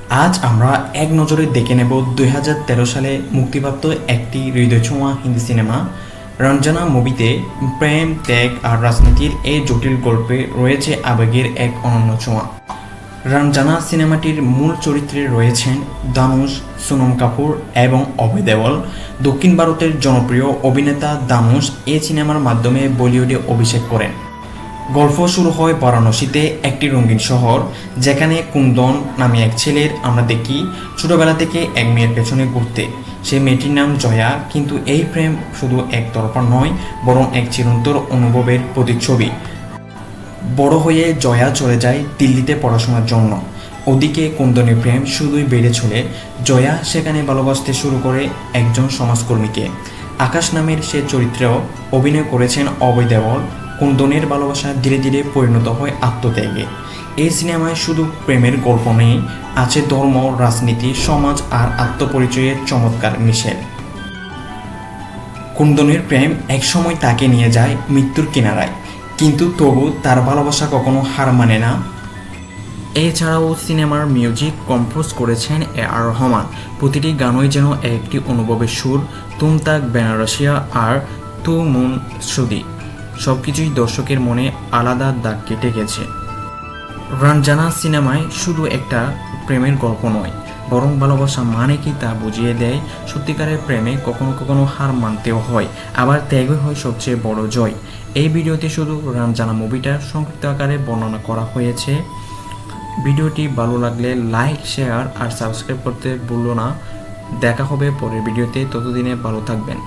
আজ আমরা এক নজরে দেখে নেব ২০১৩ সালে মুক্তিপ্রাপ্ত একটি হৃদয়ছোঁয়া হিন্দি সিনেমা রঞ্জনা মুভিতে প্রেম, ত্যাগ আর রাজনীতির এই জটিল গল্পে রয়েছে আবেগের এক অনন্য ছোঁয়া। রঞ্জনা সিনেমাটির মূল চরিত্রে রয়েছেন দানুশ, সোনম কাপুর এবং অভয় দেওয়াল। দক্ষিণ ভারতের জনপ্রিয় অভিনেতা দানুশ এই সিনেমার মাধ্যমে বলিউডে অভিষেক করেন। গল্প শুরু হয় বারাণসীতে, একটি রঙিন শহর যেখানে কুন্দন নামে এক ছেলের আমরা দেখি ছোটবেলা থেকে এক মেয়ের পেছনে ঘুরতে। সে মেয়েটির নাম জয়া, কিন্তু এই প্রেম শুধু একতরফা নয়, বরং এক চিরন্তর অনুভবের প্রতিচ্ছবি। বড় হয়ে জয়া চলে যায় দিল্লিতে পড়াশোনার জন্য। ওদিকে কুন্দনের প্রেম শুধুই বেড়ে চলে। জয়া সেখানে ভালোবাসতে শুরু করে একজন সমাজকর্মীকে। আকাশ নামের সে চরিত্রেও অভিনয় করেছেন অভয় দেওয়াল। কুন্দনের ভালোবাসা ধীরে ধীরে পরিণত হয় আত্মত্যাগে। এই সিনেমায় শুধু প্রেমের গল্প নেই, আছে ধর্ম, রাজনীতি, সমাজ আর আত্মপরিচয়ের চমৎকার মিশেল। কুন্দনের প্রেম একসময় তাকে নিয়ে যায় মৃত্যুর কিনারায়, কিন্তু তবু তার ভালোবাসা কখনো হার মানে না। এছাড়াও সিনেমার মিউজিক কম্পোজ করেছেন আর রহমান। প্রতিটি গানই যেন একটি অনুভবের সুর। তুম তাক বেনারসিয়া আর তু মুন শ্রুতি সবকিছুই দর্শকের মনে আলাদা দাগ কেটে গেছে। রঞ্জনা সিনেমায় শুধু একটা প্রেমের গল্প নয়, বরং ভালোবাসা মানে কি তা বুঝিয়ে দেয়। সত্যিকারের প্রেমে কখনো কখনো হার মানতেও হয়, আবার ত্যাগই হয় সবচেয়ে বড় জয়। এই ভিডিওতে শুধু রঞ্জনা মুভিটার সংক্ষিপ্ত আকারে বর্ণনা করা হয়েছে। ভিডিওটি ভালো লাগলে লাইক, শেয়ার আর সাবস্ক্রাইব করতে ভুলো না। দেখা হবে পরের ভিডিওতে, ততদিনে ভালো থাকবেন।